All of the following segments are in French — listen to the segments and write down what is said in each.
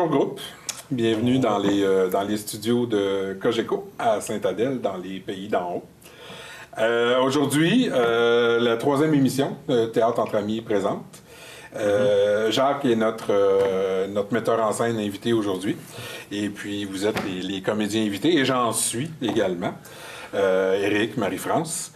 Bonjour groupe, bienvenue dans les studios de Cogeco à Sainte-Adèle, dans les pays d'en haut. Aujourd'hui, la troisième émission, Théâtre entre amis présente. Jacques est notre metteur en scène invité aujourd'hui. Et puis, vous êtes les comédiens invités, et j'en suis également. Éric, Marie-France.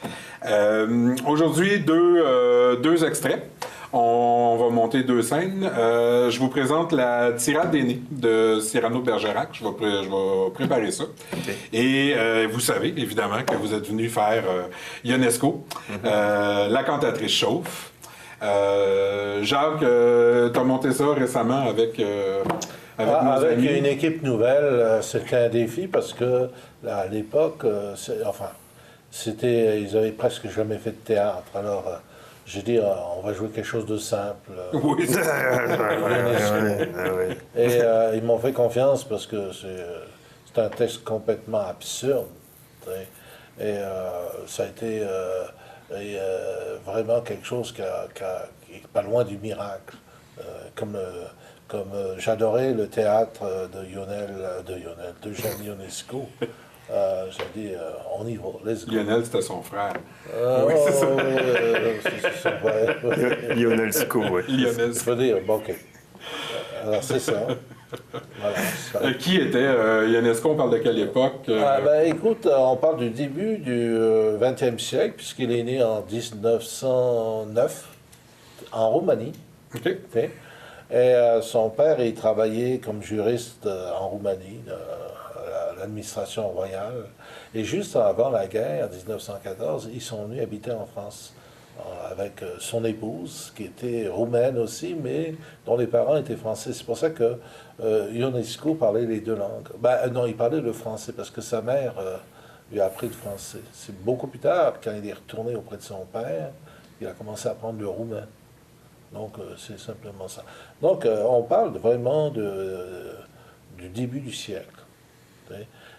Aujourd'hui, deux extraits. On va monter deux scènes. Je vous présente la Tirade des nez de Cyrano de Bergerac. Je vais préparer ça. Okay. Et vous savez, évidemment, que vous êtes venu faire Ionesco, La cantatrice chauffe. Jacques, tu as monté ça récemment avec nos amis. Une équipe nouvelle. C'était un défi parce que là, à l'époque, ils avaient presque jamais fait de théâtre. Alors, j'ai dit, on va jouer quelque chose de simple. Oui. Et ils m'ont fait confiance parce que c'est un texte complètement absurde. Et ça a été vraiment quelque chose qui est pas loin du miracle. Comme j'adorais le théâtre de Jean Ionesco. J'ai dit, on y va, let's go. Lionel, c'était son frère. Oui, c'est ça. C'est son frère. Ionesco, oui. Lionel. Je veux dire, bon, OK. Alors, c'est ça. Voilà, qui était Ionesco? On parle de quelle époque? Écoute, on parle du début du 20e siècle, puisqu'il est né en 1909, en Roumanie. OK. Et son père, il travaillait comme juriste en Roumanie, à l'administration royale. Et juste avant la guerre, en 1914, ils sont venus habiter en France avec son épouse, qui était roumaine aussi, mais dont les parents étaient français. C'est pour ça que Ionesco parlait les deux langues. Non, il parlait le français, parce que sa mère lui a appris le français. C'est beaucoup plus tard, quand il est retourné auprès de son père, il a commencé à apprendre le roumain. Donc, c'est simplement ça. Donc, on parle vraiment du début du siècle.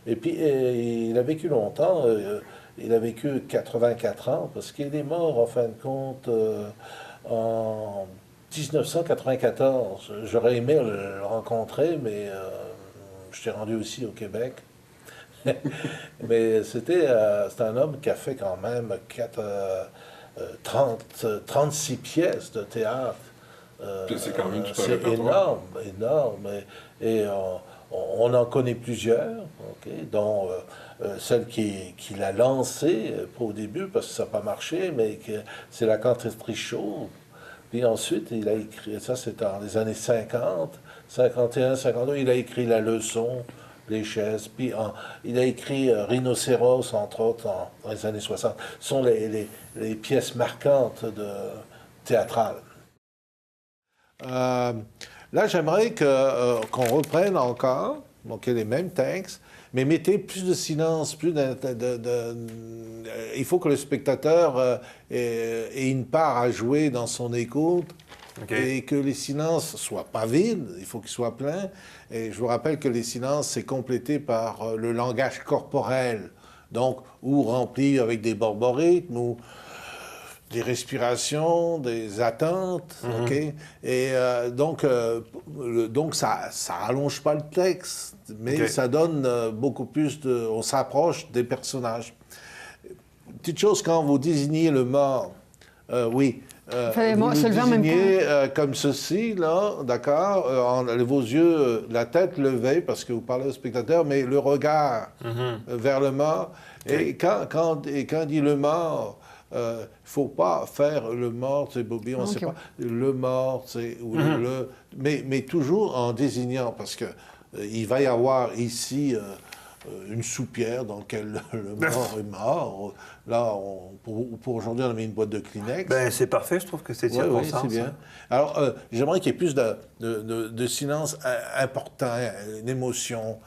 Et puis, il a vécu longtemps. Il a vécu 84 ans, parce qu'il est mort, en fin de compte, en 1994. J'aurais aimé le rencontrer, mais je t'ai rendu aussi au Québec. Mais c'est un homme qui a fait quand même 36 pièces de théâtre. C'est quand même tout un c'est répertoire. énorme. Et on en connaît plusieurs, dont celle qui l'a lancée, pas au début parce que ça n'a pas marché, mais c'est La cantatrice chauffe. Puis ensuite, il a écrit, ça c'est dans les années 50, 51, 52, il a écrit La leçon, Les chaises, puis il a écrit Rhinocéros, entre autres, dans les années 60. Ce sont les pièces marquantes théâtrales. Là, j'aimerais qu'on reprenne encore, donc les mêmes textes, mais mettez plus de silence, il faut que le spectateur ait une part à jouer dans son écoute, et que les silences soient pas vides, il faut qu'ils soient pleins. Et je vous rappelle que les silences, c'est complété par le langage corporel, donc, ou rempli avec des borborythmes, ou des respirations, des attentes, OK? Et donc ça rallonge pas le texte, mais ça donne beaucoup plus de... On s'approche des personnages. Petite chose, quand vous désignez le mort, vous le désignez comme ceci, là, d'accord? Vos yeux, la tête levée, parce que vous parlez au spectateur, mais le regard vers le mort. Et quand il dit le mort... il ne faut pas faire le mort, c'est Bobby, on ne sait pas. Le mort, c'est... Mais toujours en désignant, parce que il va y avoir ici une soupière dans laquelle le mort est mort. Là, pour aujourd'hui, on a mis une boîte de Kleenex. C'est parfait, je trouve que c'est circonstance. Oui, c'est bien. Alors, j'aimerais qu'il y ait plus de silence important, une émotion,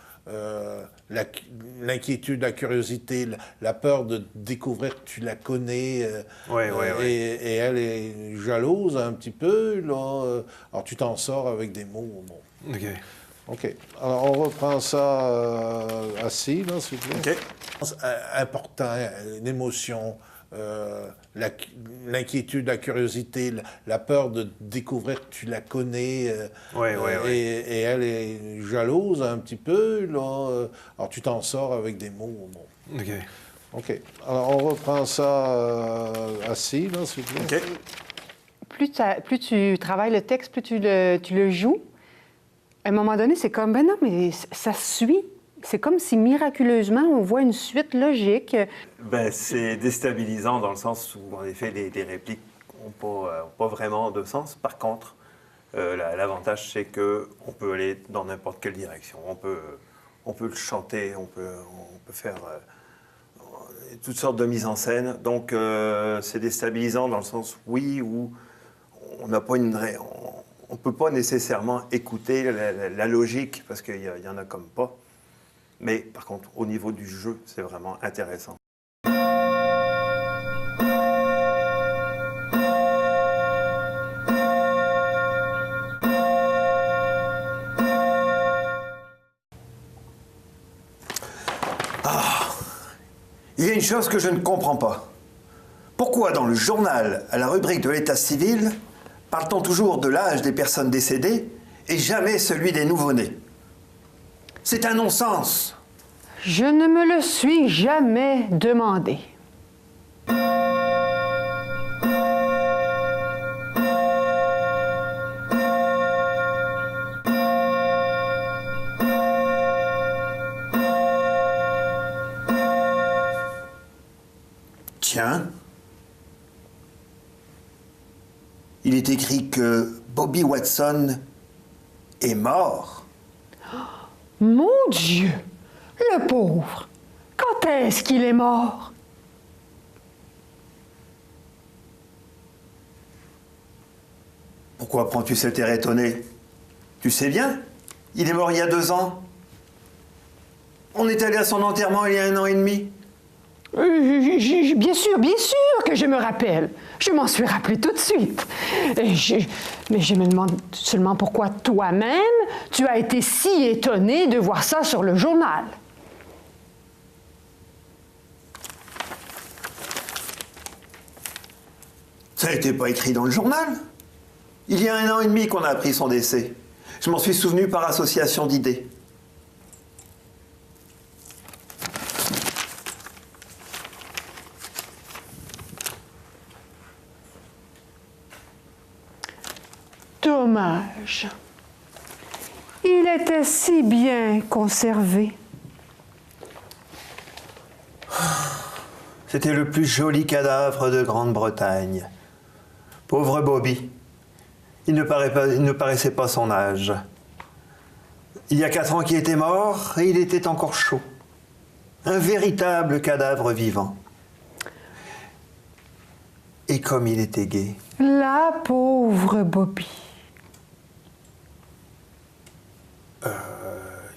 l'inquiétude, la curiosité, la peur de découvrir que tu la connais. Et elle est jalouse un petit peu. Là. Alors, tu t'en sors avec des mots. Bon. OK. Alors, on reprend ça assis, là, s'il vous plaît. OK. Important, une émotion, l'inquiétude, la curiosité, la peur de découvrir que tu la connais. Et elle est jalouse un petit peu. Là. Alors tu t'en sors avec des mots. Bon. OK. Alors on reprend ça assis, là, s'il vous plaît. Plus tu travailles le texte, plus tu le joues. À un moment donné, c'est comme, ben non, mais ça suit. C'est comme si miraculeusement, on voit une suite logique. Ben, c'est déstabilisant dans le sens où, en effet, les répliques n'ont pas vraiment de sens. Par contre, l'avantage, c'est qu'on peut aller dans n'importe quelle direction. On peut le chanter, on peut faire toutes sortes de mises en scène. Donc, c'est déstabilisant dans le sens, oui, où on n'a pas on ne peut pas nécessairement écouter la logique, parce qu'il y en a comme pas. Mais par contre, au niveau du jeu, c'est vraiment intéressant. Il y a une chose que je ne comprends pas. Pourquoi dans le journal, à la rubrique de l'état civil, parle-t-on toujours de l'âge des personnes décédées et jamais celui des nouveau-nés? C'est un non-sens. Je ne me le suis jamais demandé. Tiens. Il est écrit que Bobby Watson est mort. Mon Dieu! Le pauvre! Quand est-ce qu'il est mort? Pourquoi prends-tu cet air étonné? Tu sais bien, il est mort il y a 2 ans. On est allé à son enterrement il y a 1 an et demi. Bien sûr que je me rappelle. Je m'en suis rappelé tout de suite. Mais je me demande seulement pourquoi toi-même, tu as été si étonné de voir ça sur le journal. Ça n'était pas écrit dans le journal. Il y a 1 an et demi qu'on a appris son décès. Je m'en suis souvenu par association d'idées. Dommage. Il était si bien conservé. C'était le plus joli cadavre de Grande-Bretagne. Pauvre Bobby. Il ne paraissait pas son âge. Il y a 4 ans qu'il était mort et il était encore chaud. Un véritable cadavre vivant. Et comme il était gai. La pauvre Bobby.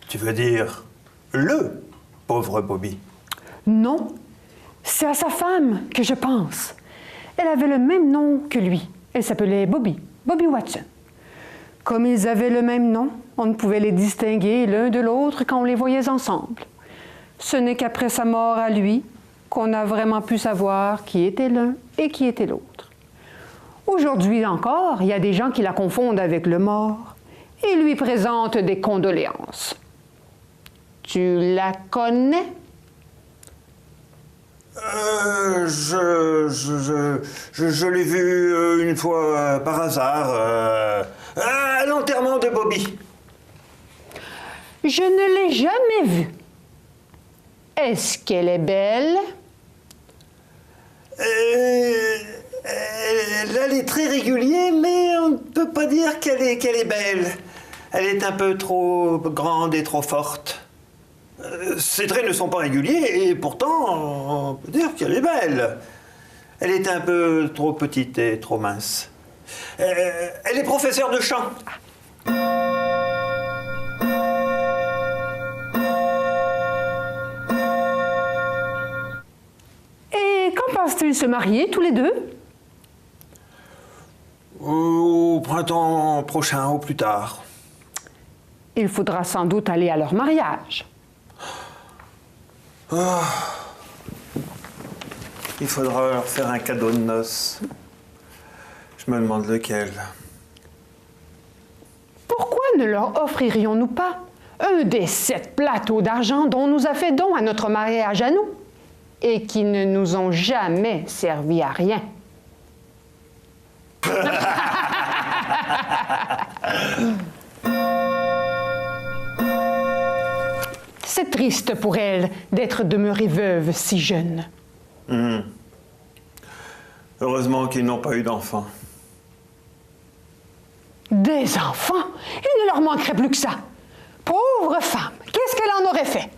Tu veux dire le pauvre Bobby? Non, c'est à sa femme que je pense. Elle avait le même nom que lui. Elle s'appelait Bobby Watson. Comme ils avaient le même nom, on ne pouvait les distinguer l'un de l'autre quand on les voyait ensemble. Ce n'est qu'après sa mort à lui qu'on a vraiment pu savoir qui était l'un et qui était l'autre. Aujourd'hui encore, il y a des gens qui la confondent avec le mort et lui présentent des condoléances. Tu la connais? Je l'ai vu une fois par hasard à l'enterrement de Bobby. Je ne l'ai jamais vue. Est-ce qu'elle est belle? Elle est très régulière, mais on ne peut pas dire qu'elle est belle. Elle est un peu trop grande et trop forte. Ses traits ne sont pas réguliers et pourtant, on peut dire qu'elle est belle. Elle est un peu trop petite et trop mince. Elle est professeure de chant. Et quand pensent-ils se marier, tous les deux? Au printemps prochain, au plus tard. Il faudra sans doute aller à leur mariage. Il faudra leur faire un cadeau de noces. Je me demande lequel. Pourquoi ne leur offririons-nous pas un des 7 plateaux d'argent dont nous a fait don à notre mariage à nous et qui ne nous ont jamais servi à rien? C'est triste pour elle d'être demeurée veuve si jeune. Heureusement qu'ils n'ont pas eu d'enfants. Des enfants? Il ne leur manquerait plus que ça. Pauvre femme, qu'est-ce qu'elle en aurait fait?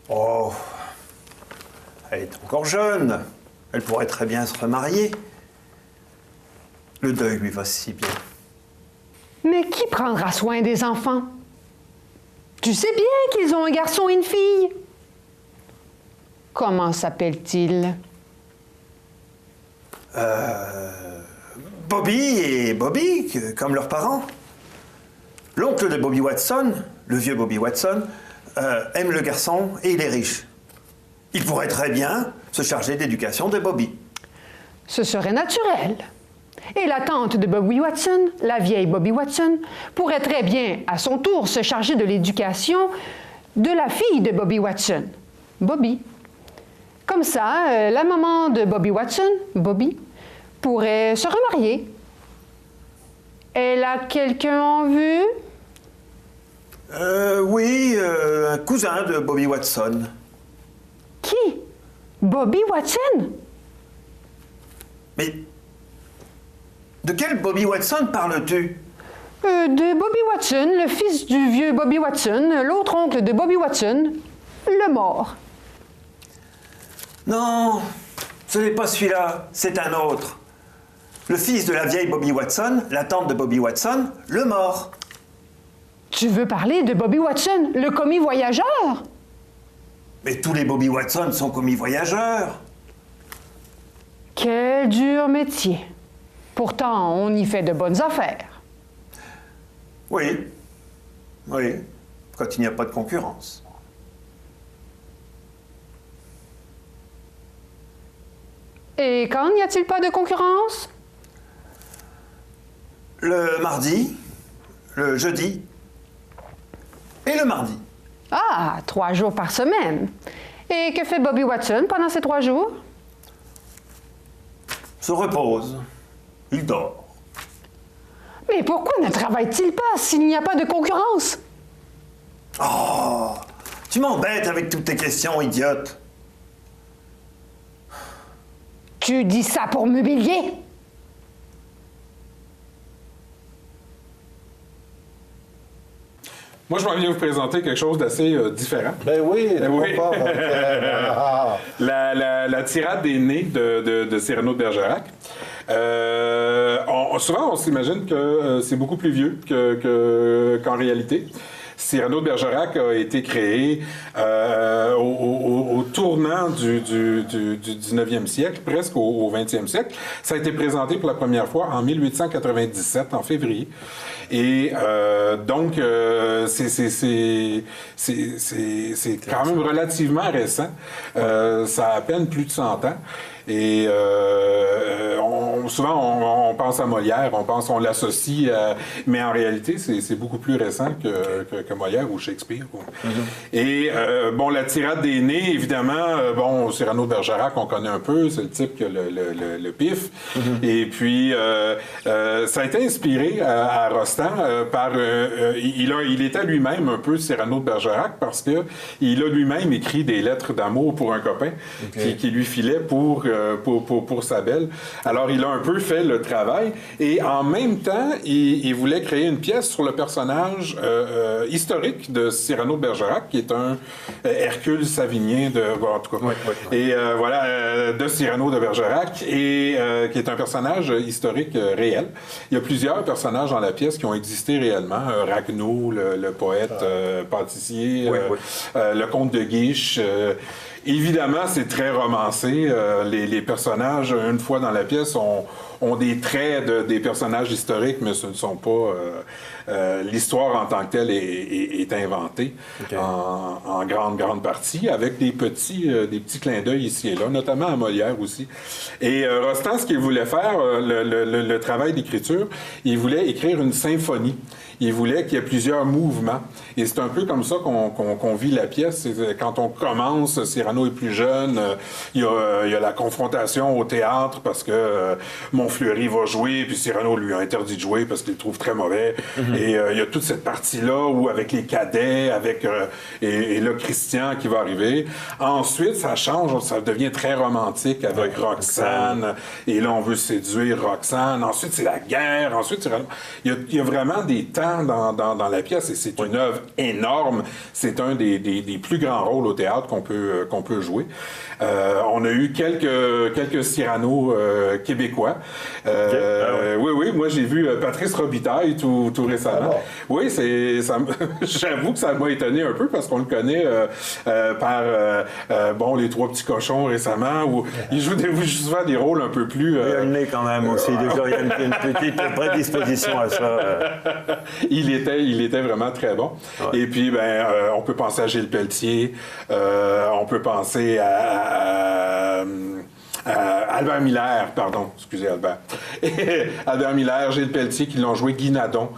Oh, elle est encore jeune. Elle pourrait très bien se remarier. Le deuil lui va si bien. Mais qui prendra soin des enfants? Tu sais bien qu'ils ont un garçon et une fille. Comment s'appelle-t-il? Bobby et Bobby, comme leurs parents. L'oncle de Bobby Watson, le vieux Bobby Watson, aime le garçon et il est riche. Il pourrait très bien se charger d'éducation de Bobby. Ce serait naturel. Et la tante de Bobby Watson, la vieille Bobby Watson, pourrait très bien, à son tour, se charger de l'éducation de la fille de Bobby Watson, Bobby. Comme ça, la maman de Bobby Watson, Bobby, pourrait se remarier. Elle a quelqu'un en vue? Oui, un cousin de Bobby Watson. Qui? Bobby Watson? Mais de quel Bobby Watson parles-tu? De Bobby Watson, le fils du vieux Bobby Watson, l'autre oncle de Bobby Watson, le mort. Non, ce n'est pas celui-là, c'est un autre. Le fils de la vieille Bobby Watson, la tante de Bobby Watson, le mort. Tu veux parler de Bobby Watson, le commis voyageur? Mais tous les Bobby Watson sont commis voyageurs. Quel dur métier. Pourtant, on y fait de bonnes affaires. Oui, oui, quand il n'y a pas de concurrence. Et quand n'y a-t-il pas de concurrence? Le mardi, le jeudi et le mardi. Ah, 3 jours par semaine. Et que fait Bobby Watson pendant ces 3 jours? Se repose. Il dort. Mais pourquoi ne travaille-t-il pas s'il n'y a pas de concurrence? Oh, tu m'embêtes avec toutes tes questions, idiote. Tu dis ça pour m'humilier? Moi, je m'en viens vous présenter quelque chose d'assez différent. Ben oui, Oui. pas. La tirade des nez de Cyrano de Bergerac. Souvent, on s'imagine que c'est beaucoup plus vieux qu'en réalité. Cyrano de Bergerac a été créé au tournant du 19e siècle, presque au 20e siècle. Ça a été présenté pour la première fois en 1897, en février. Et donc, c'est quand même relativement récent. Ça a à peine plus de 100 ans. Et souvent, on pense à Molière, on l'associe, mais en réalité, c'est beaucoup plus récent que Molière ou Shakespeare. Et bon, la tirade des nez, évidemment, Cyrano de Bergerac, on connaît un peu, c'est le type qui a le pif. Et puis, ça a été inspiré à Rostand par... il était lui-même un peu Cyrano de Bergerac parce que il a lui-même écrit des lettres d'amour pour un copain qui lui filait pour sa belle. Alors, il a un peu fait le travail et en même temps, il voulait créer une pièce sur le personnage historique de Cyrano de Bergerac, qui est un Hercule Savinien en tout cas. Et voilà, de Cyrano de Bergerac, et qui est un personnage historique réel. Il y a plusieurs personnages dans la pièce qui ont existé réellement. Ragueneau, le poète pâtissier, le comte de Guiche. Évidemment, c'est très romancé. Les personnages, une fois dans la pièce, ont des traits des personnages historiques, mais ce ne sont pas... l'histoire en tant que telle est inventée en grande partie, avec des petits clins d'œil ici et là, notamment à Molière aussi. Et Rostand, ce qu'il voulait faire, le travail d'écriture, il voulait écrire une symphonie. Il voulait qu'il y ait plusieurs mouvements. Et c'est un peu comme ça qu'on vit la pièce. Quand on commence, Cyrano est plus jeune, il y a la confrontation au théâtre parce que Montfleury va jouer, puis Cyrano lui a interdit de jouer parce qu'il le trouve très mauvais. Et il y a toute cette partie-là où avec les cadets, et là Christian qui va arriver. Ensuite, ça change, ça devient très romantique avec Roxane. Et là, on veut séduire Roxane. Ensuite, c'est la guerre. Ensuite, il y a vraiment des temps dans la pièce et c'est une œuvre énorme. C'est un des plus grands rôles au théâtre qu'on peut jouer. On a eu quelques Cyrano québécois. Oui, moi j'ai vu Patrice Robitaille tout récemment. Oui, j'avoue que ça m'a étonné un peu parce qu'on le connaît par Les Trois Petits Cochons récemment où il joue souvent des rôles un peu plus... Il a le nez quand même aussi, déjà il y a une petite prédisposition à ça. Il était vraiment très bon. Ouais. Et puis, on peut penser à Gilles Pelletier, on peut penser à Albert Miller, pardon, excusez Albert. Albert Miller, Gilles Pelletier qui l'ont joué, Guy Nadon,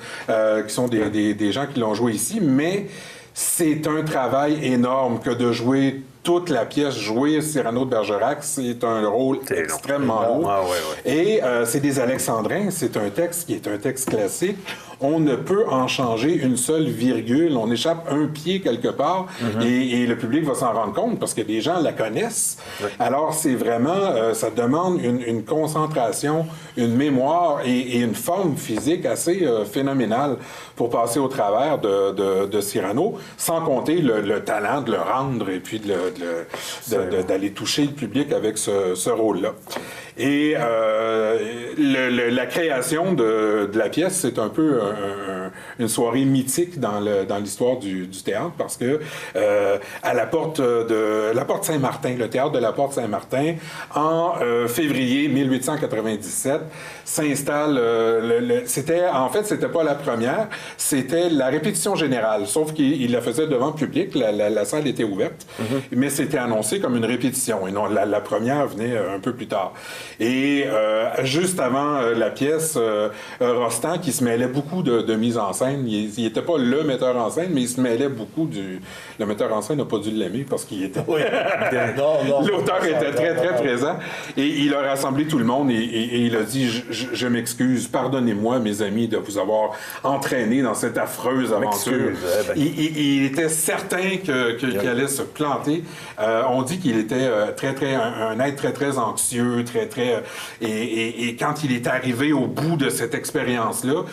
qui sont des gens qui l'ont joué ici, mais c'est un travail énorme que de jouer toute la pièce, jouer Cyrano de Bergerac, c'est un rôle extrêmement lourd. Et c'est des alexandrins, c'est un texte qui est un texte classique. On ne peut en changer une seule virgule. On échappe un pied quelque part et le public va s'en rendre compte parce que les gens la connaissent. Alors, c'est vraiment, ça demande une concentration, une mémoire et une forme physique assez phénoménale pour passer au travers de Cyrano, sans compter le talent de le rendre et puis d'aller toucher le public avec ce rôle-là. Et la création de la pièce, c'est un peu une soirée mythique dans l'histoire du théâtre parce que à la porte Saint-Martin, le théâtre de la porte Saint-Martin, en février 1897, s'installe. C'était pas la première, c'était la répétition générale, sauf qu'il la faisait devant le public, la salle était ouverte, mais c'était annoncé comme une répétition et non la première venait un peu plus tard. Et juste avant la pièce, Rostand, qui se mêlait beaucoup de mise en scène, il n'était pas le metteur en scène, mais il se mêlait beaucoup Le metteur en scène n'a pas dû l'aimer parce qu'il était... L'auteur était très présent. Et il a rassemblé tout le monde et il a dit « Je m'excuse, pardonnez-moi, mes amis, de vous avoir entraîné dans cette affreuse aventure. » Il était certain qu'il allait se planter. On dit qu'il était un être très anxieux, et quand il est arrivé au bout de cette expérience-là,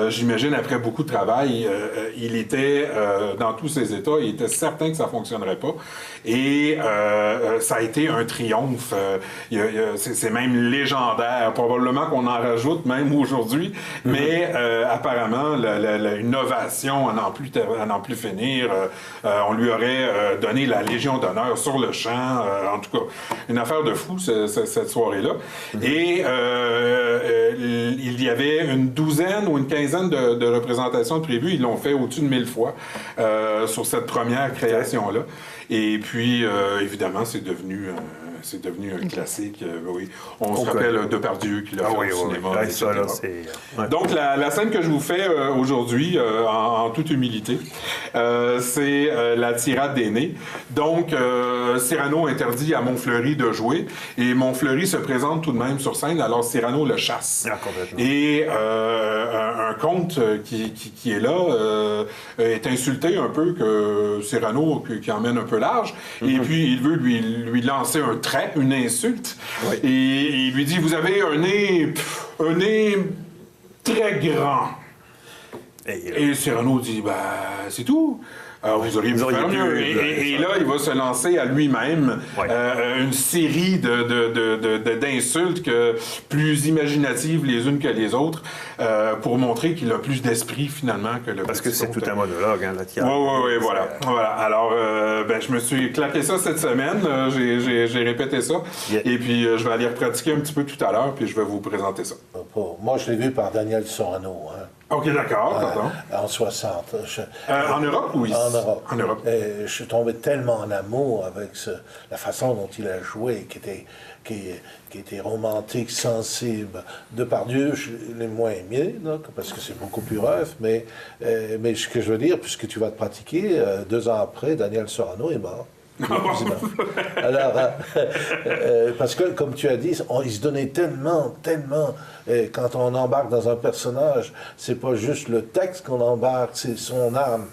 j'imagine après beaucoup de travail, il était dans tous ses états, il était certain que ça ne fonctionnerait pas. Et ça a été un triomphe. C'est même légendaire. Probablement qu'on en rajoute même aujourd'hui, mais apparemment, une ovation à n'en plus finir. On lui aurait donné la Légion d'honneur sur le champ. En tout cas, une affaire de fou, cette soirée-là. Et il y avait une douzaine ou une quinzaine de représentations prévues. Ils l'ont fait au-dessus de 1000 fois sur cette première création-là. Et puis, évidemment, c'est devenu un classique. On se rappelle Depardieu qui l'a fait au cinéma. Etc. Donc, la scène que je vous fais aujourd'hui, en toute humilité, c'est la tirade des nez. Donc, Cyrano interdit à Montfleury de jouer et Montfleury se présente tout de même sur scène, alors Cyrano le chasse. Et un comte qui est là est insulté un peu que Cyrano qui emmène un peu large et puis il veut lui lancer un trait, une insulte. Et il lui dit « Vous avez un nez très grand. » Et Cyrano dit « C'est tout. Vous auriez pu faire mieux. Et là, il va se lancer à lui-même une série d'insultes plus imaginatives les unes que les autres pour montrer qu'il a plus d'esprit finalement que le Parce que c'est tout un monologue, hein, la tirade. Oui, voilà. Alors, je me suis claqué ça cette semaine. J'ai répété ça. Yeah. Et puis, je vais aller repratiquer un petit peu tout à l'heure, puis je vais vous présenter ça. Moi, je l'ai vu par Daniel Sorano. Hein. OK, d'accord. En 60. En Europe ou ici? En Europe. En Europe. Et je suis tombé tellement en amour avec la façon dont il a joué, qui était romantique, sensible. Depardieu, je l'ai moins aimé, là, parce que c'est beaucoup plus rough, mais ce que je veux dire, puisque tu vas te pratiquer, 2 ans après, Daniel Sorano est mort. Alors, parce que, comme tu as dit, il se donnait tellement, quand on embarque dans un personnage, c'est pas juste le texte qu'on embarque, c'est son âme.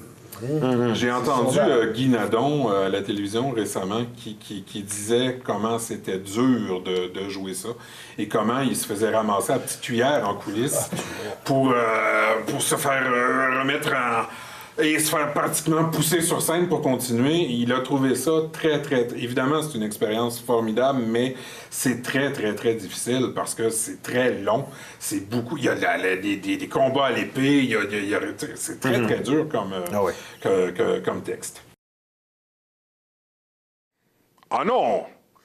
J'ai entendu Guy Nadon à la télévision récemment qui disait comment c'était dur de jouer ça et comment il se faisait ramasser à petite cuillère en coulisses pour se faire remettre et se faire pratiquement pousser sur scène pour continuer. Il a trouvé ça très... Évidemment, c'est une expérience formidable, mais c'est très difficile parce que c'est très long. C'est beaucoup... Il y a des combats à l'épée. C'est très dur comme texte. Ah non!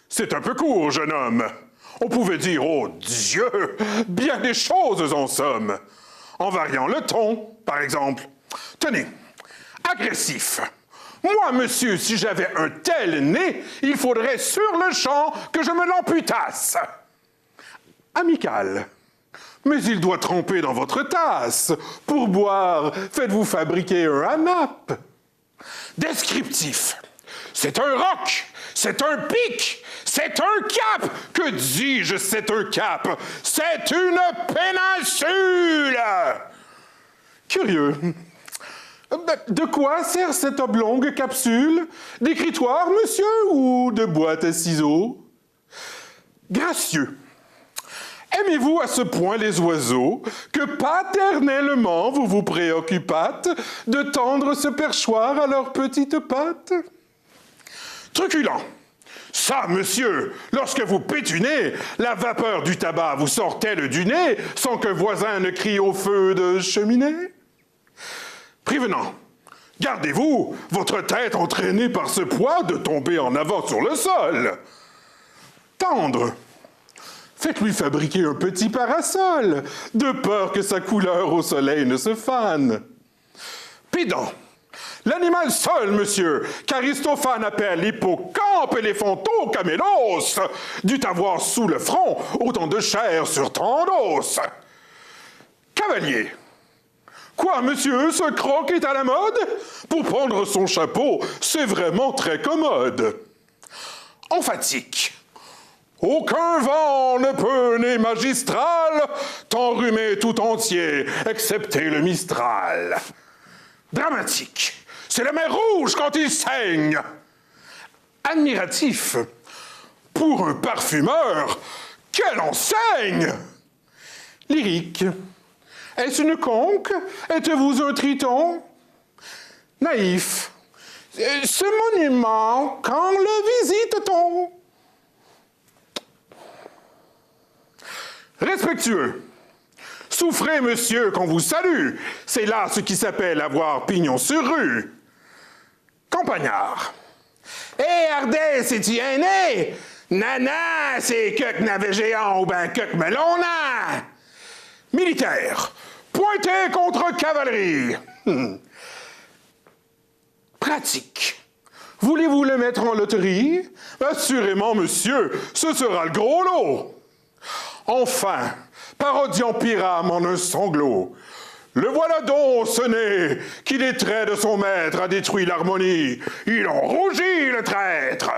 C'est un peu court, jeune homme. On pouvait dire, oh Dieu, bien des choses en somme. En variant le ton, par exemple. Tenez, agressif. Moi, monsieur, si j'avais un tel nez, il faudrait sur le champ que je me l'amputasse. Amical. Mais il doit tremper dans votre tasse. Pour boire, faites-vous fabriquer un hanap. Descriptif. C'est un roc. C'est un pic. C'est un cap. Que dis-je, c'est un cap. C'est une péninsule. Curieux. De quoi sert cette oblongue capsule? D'écritoire, monsieur, ou de boîte à ciseaux? Gracieux. Aimez-vous à ce point les oiseaux que paternellement vous vous préoccupâtes de tendre ce perchoir à leurs petites pattes? Truculent. Ça, monsieur, lorsque vous pétunez, la vapeur du tabac vous sort-elle du nez sans que voisin ne crie au feu de cheminée? Prévenant. Gardez-vous, votre tête entraînée par ce poids de tomber en avant sur le sol. Tendre. Faites-lui fabriquer un petit parasol, de peur que sa couleur au soleil ne se fane. Pédant. L'animal seul, monsieur, qu'Aristophane appelle hippocampe éléphanto-camélos, dut avoir sous le front autant de chair sur tant d'os. Cavalier. Quoi, monsieur, ce croc est à la mode? Pour prendre son chapeau, c'est vraiment très commode. Emphatique. Aucun vent ne peut, né magistral, t'enrhumer tout entier, excepté le Mistral. Dramatique. C'est la mer rouge quand il saigne. Admiratif. Pour un parfumeur, quelle enseigne! Lyrique. Est-ce une conque? Êtes-vous un triton? Naïf. Ce monument, quand le visite-t-on? Respectueux. Souffrez, monsieur, qu'on vous salue. C'est là ce qui s'appelle avoir pignon sur rue. Campagnard. Hé, Ardès, c'est-tu un nez? Nana, c'est que n'avait géant ou ben que melona. Militaire. Pointé contre cavalerie. Pratique. Voulez-vous le mettre en loterie? Assurément, monsieur, ce sera le gros lot. Enfin, parodiant Pyrame en un sanglot. Le voilà donc, ce nez, qui des traits de son maître a détruit l'harmonie. Il en rougit, le traître.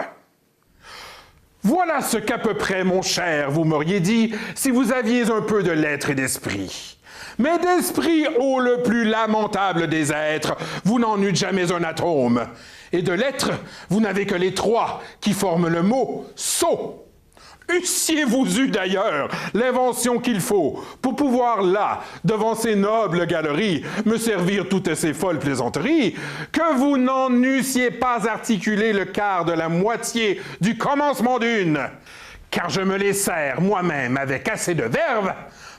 Voilà ce qu'à peu près, mon cher, vous m'auriez dit si vous aviez un peu de lettres et d'esprit. Mais d'esprit, ô le plus lamentable des êtres, vous n'en eûtes jamais un atome. Et de lettres, vous n'avez que les 3 qui forment le mot « sot ». Eussiez-vous eu d'ailleurs l'invention qu'il faut pour pouvoir là, devant ces nobles galeries, me servir toutes ces folles plaisanteries, que vous n'en eussiez pas articulé le quart de la moitié du commencement d'une, car je me les sers moi-même avec assez de verve,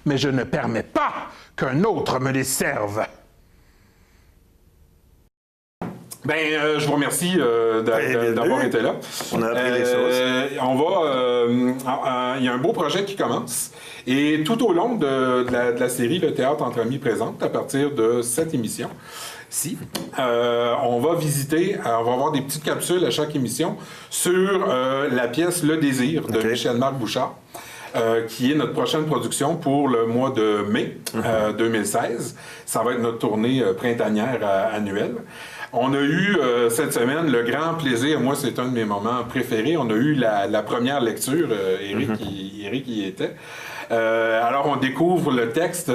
mais je ne permets pas qu'un autre me les serve. Je vous remercie d'avoir été là. On a appris des choses. Il y a un beau projet qui commence. Et tout au long de la série Le Théâtre entre amis présente, à partir de cette émission, on va visiter, on va avoir des petites capsules à chaque émission sur la pièce Le Désir de Michel-Marc Bouchard. Qui est notre prochaine production pour le mois de mai 2016. Ça va être notre tournée printanière annuelle. On a eu cette semaine le grand plaisir, moi c'est un de mes moments préférés, on a eu la première lecture, Éric y était. Alors on découvre le texte.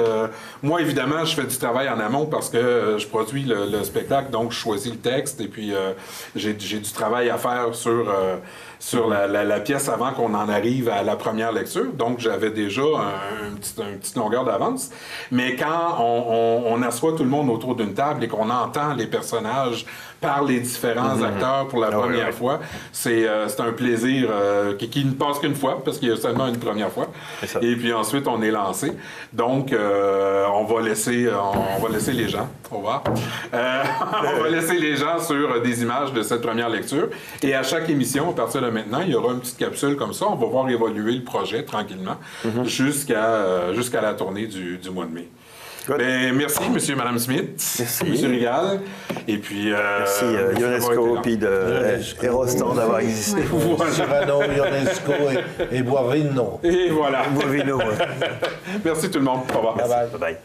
Moi évidemment je fais du travail en amont parce que je produis le spectacle, donc je choisis le texte et puis j'ai du travail à faire sur la pièce avant qu'on en arrive à la première lecture. Donc j'avais déjà une petite longueur d'avance. Mais quand on assoit tout le monde autour d'une table et qu'on entend les personnages par les différents acteurs pour la première fois, c'est un plaisir qui ne passe qu'une fois, parce qu'il y a seulement une première fois. Et puis ensuite, on est lancé. Donc, on va laisser les gens. Au revoir. On va laisser les gens sur des images de cette première lecture. Et à chaque émission, à partir de maintenant, il y aura une petite capsule comme ça. On va voir évoluer le projet tranquillement jusqu'à la tournée du mois de mai. Merci, monsieur et madame Smith. Merci. Monsieur Rigal. Et puis... merci Ionesco puis Erostan d'avoir existé. Cyrano, Ionesco et Boivino. Et voilà. Boivino. Merci tout le monde. Au revoir. Bye bye. Bye bye.